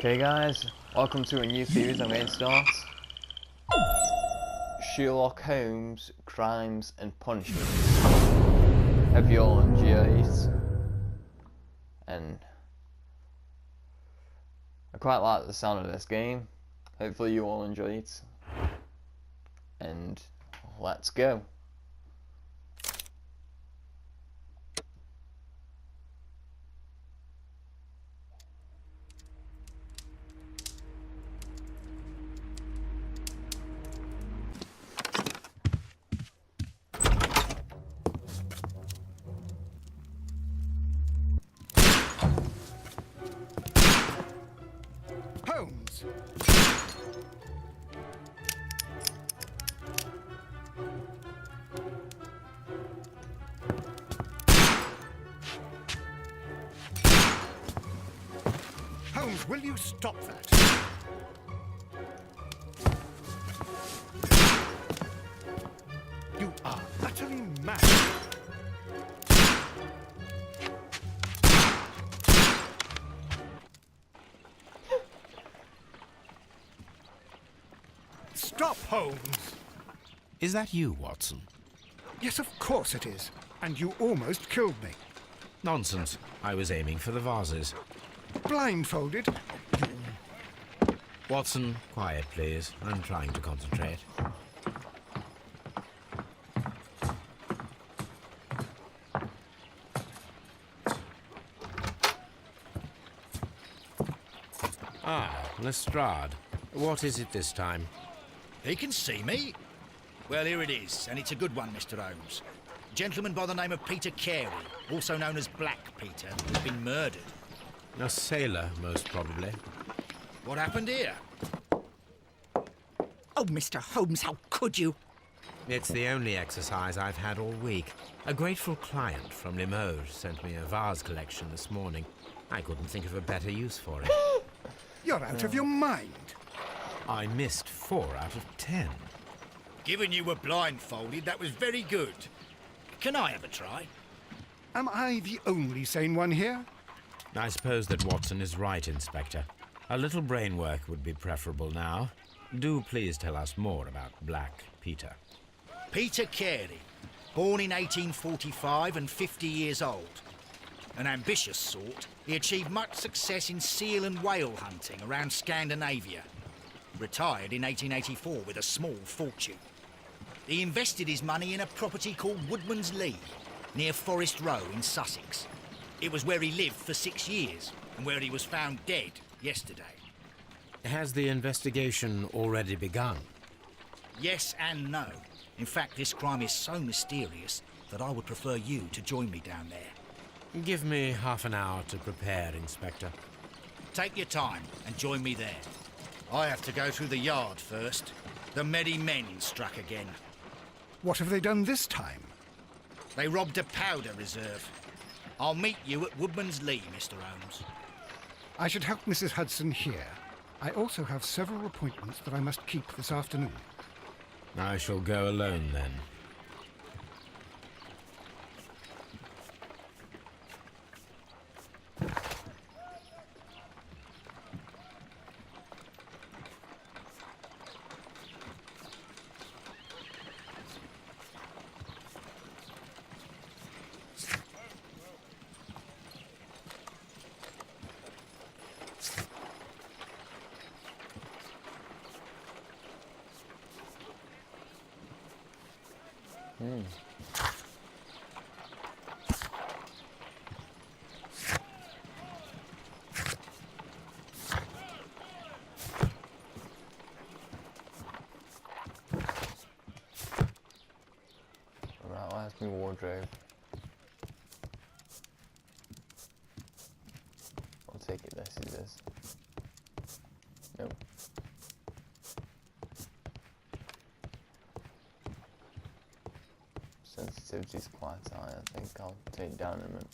Okay guys, welcome to a new series I'm going to start. Sherlock Holmes, Crimes and Punishments. Hope you all enjoy it. And I quite like the sound of this game. Hopefully you all enjoy it. And let's go. Holmes! Holmes, will you stop that? You are utterly mad. Stop, Holmes! Is that you, Watson? Yes, of course it is. And you almost killed me. Nonsense. I was aiming for the vases. Blindfolded? Watson, quiet, please. I'm trying to concentrate. Ah, Lestrade. What is it this time? He can see me. Well, here it is, and it's a good one, Mr. Holmes. A gentleman by the name of Peter Carey, also known as Black Peter, has been murdered. A sailor, most probably. What happened here? Oh, Mr. Holmes, how could you? It's the only exercise I've had all week. A grateful client from Limoges sent me a vase collection this morning. I couldn't think of a better use for it. You're out of your mind. I missed 4 out of 10. Given you were blindfolded, that was very good. Can I have a try? Am I the only sane one here? I suppose that Watson is right, Inspector. A little brain work would be preferable now. Do please tell us more about Black Peter. Peter Carey, born in 1845 and 50 years old. An ambitious sort, he achieved much success in seal and whale hunting around Scandinavia. Retired in 1884 with a small fortune. He invested his money in a property called Woodman's Lee, near Forest Row in Sussex. It was where he lived for 6 years, and where he was found dead yesterday. Has the investigation already begun? Yes and no. In fact, this crime is so mysterious that I would prefer you to join me down there. Give me half an hour to prepare, Inspector. Take your time and join me there. I have to go through the yard first. The merry men struck again. What have they done this time? They robbed a powder reserve. I'll meet you at Woodman's Lee, Mr. Holmes. I should help Mrs. Hudson here. I also have several appointments that I must keep this afternoon. I shall go alone, then. Right, where's my wardrobe? I'll take it this is this. Nope. Sensitivity's quite high, I think I'll take it down in a minute.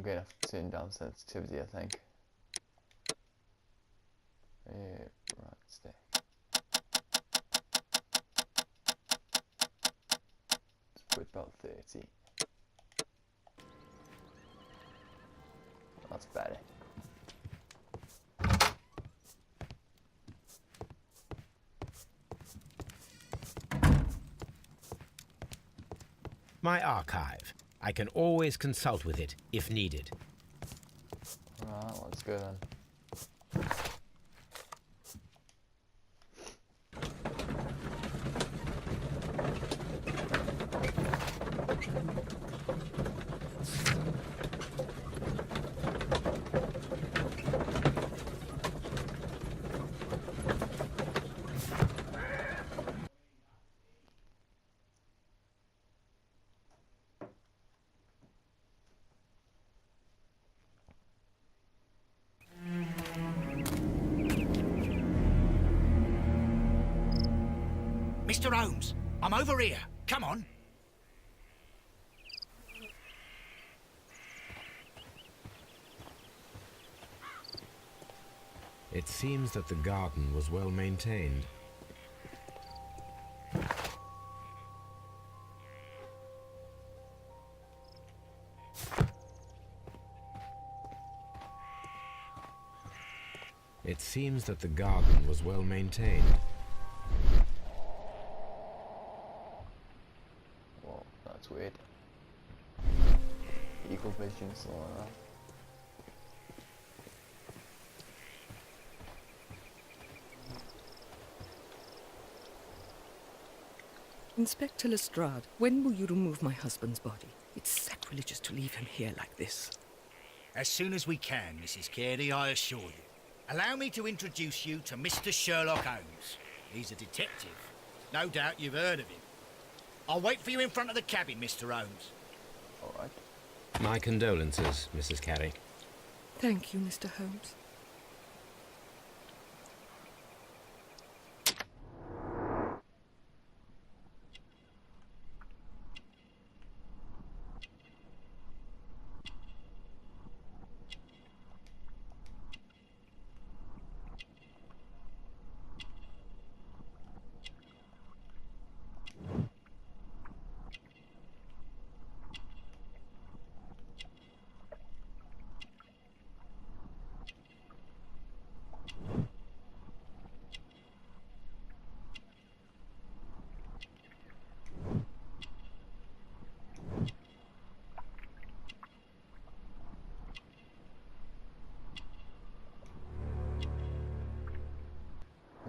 gonna have to turn down sensitivity, I think. Right, stay. Let's put about 30. That's better. My archive. I can always consult with it if needed. Right, let's go then. Mr. Holmes, I'm over here. Come on. It seems that the garden was well maintained. It seems that the garden was well maintained. Whoa, that's weird. Eagle vision, so like that. Inspector Lestrade, when will you remove my husband's body? It's sacrilegious to leave him here like this. As soon as we can, Mrs. Carey, I assure you. Allow me to introduce you to Mr. Sherlock Holmes. He's a detective. No doubt you've heard of him. I'll wait for you in front of the cabin, Mr. Holmes. Alright. My condolences, Mrs. Carey. Thank you, Mr. Holmes.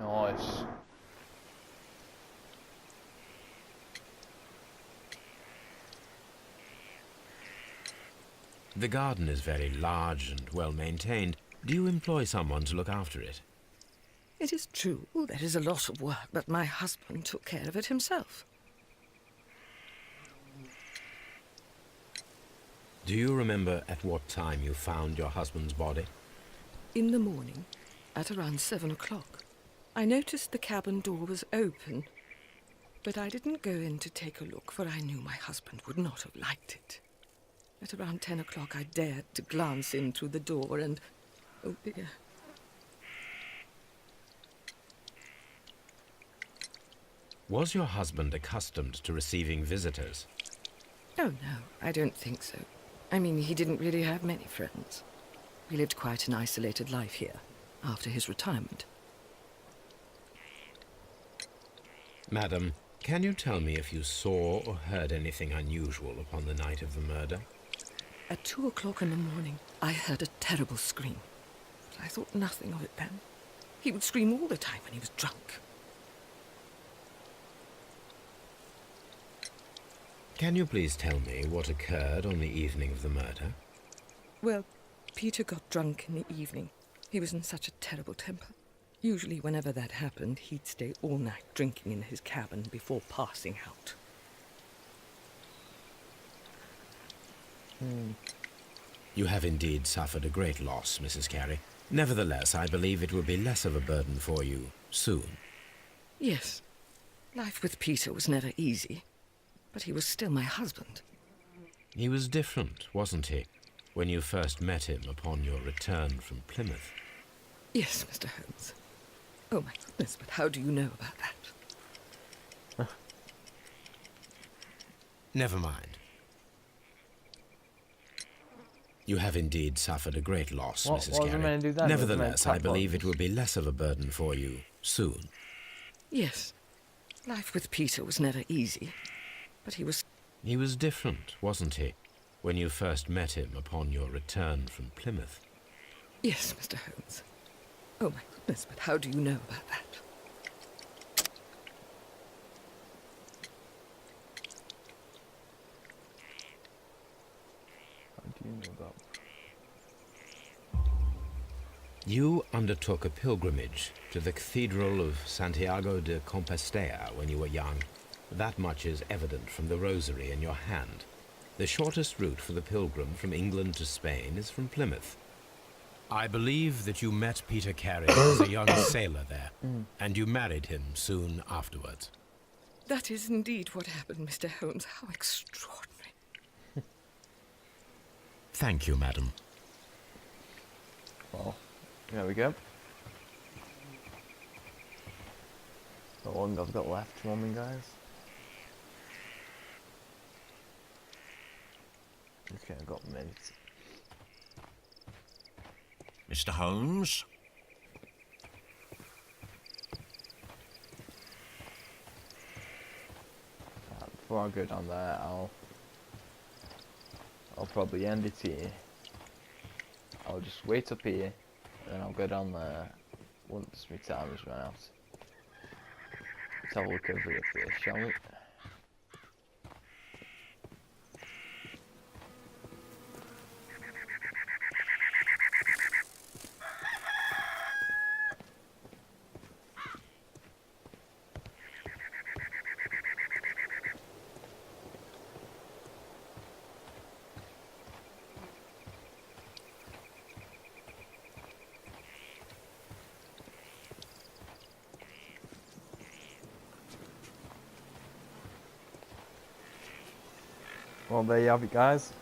Nice. The garden is very large and well maintained. Do you employ someone to look after it? It is true, there is a lot of work, but my husband took care of it himself. Do you remember at what time you found your husband's body? In the morning, at around 7 o'clock. I noticed the cabin door was open, but I didn't go in to take a look, for I knew my husband would not have liked it. At around 10 o'clock, I dared to glance in through the door and... oh dear. Was your husband accustomed to receiving visitors? Oh no, I don't think so. I mean, he didn't really have many friends. He lived quite an isolated life here, after his retirement. Madam, can you tell me if you saw or heard anything unusual upon the night of the murder? At 2 o'clock in the morning, I heard a terrible scream. But I thought nothing of it then. He would scream all the time when he was drunk. Can you please tell me what occurred on the evening of the murder? Well, Peter got drunk in the evening. He was in such a terrible temper. Usually, whenever that happened, he'd stay all night drinking in his cabin before passing out. You have indeed suffered a great loss, Mrs. Carey. Nevertheless, I believe it will be less of a burden for you soon. Yes. Life with Peter was never easy, but he was still my husband. He was different, wasn't he? when you first met him upon your return from Plymouth? Yes, Mr. Holmes. Oh, my goodness, but how do you know about that? Never mind. You have indeed suffered a great loss, Mrs. What was I meant to do then? Nevertheless, I Attack believe bombs? it will be less of a burden for you soon. Yes. Life with Peter was never easy, but he was... He was different, wasn't he, when you first met him upon your return from Plymouth? Yes, Mr. Holmes. Oh, my goodness, but how do you know about that? How do you know about? You undertook a pilgrimage to the Cathedral of Santiago de Compostela when you were young. That much is evident from the rosary in your hand. The shortest route for the pilgrim from England to Spain is from Plymouth. I believe that you met Peter Carey as a young sailor there, and you married him soon afterwards. That is indeed what happened, Mr. Holmes. How extraordinary. Thank you, madam. Well, there we go. How long I've got left, woman, guys? Okay, I've got minutes. Mr. Holmes? Before I go down there, I'll probably end it here. I'll just wait up here, then I'll go down there once my time has run out. Let's have a look over here first, shall we? Well, there you have it, guys.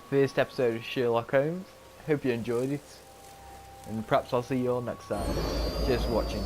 First episode of Sherlock Holmes. Hope you enjoyed it, and perhaps I'll see you all next time. Cheers for watching.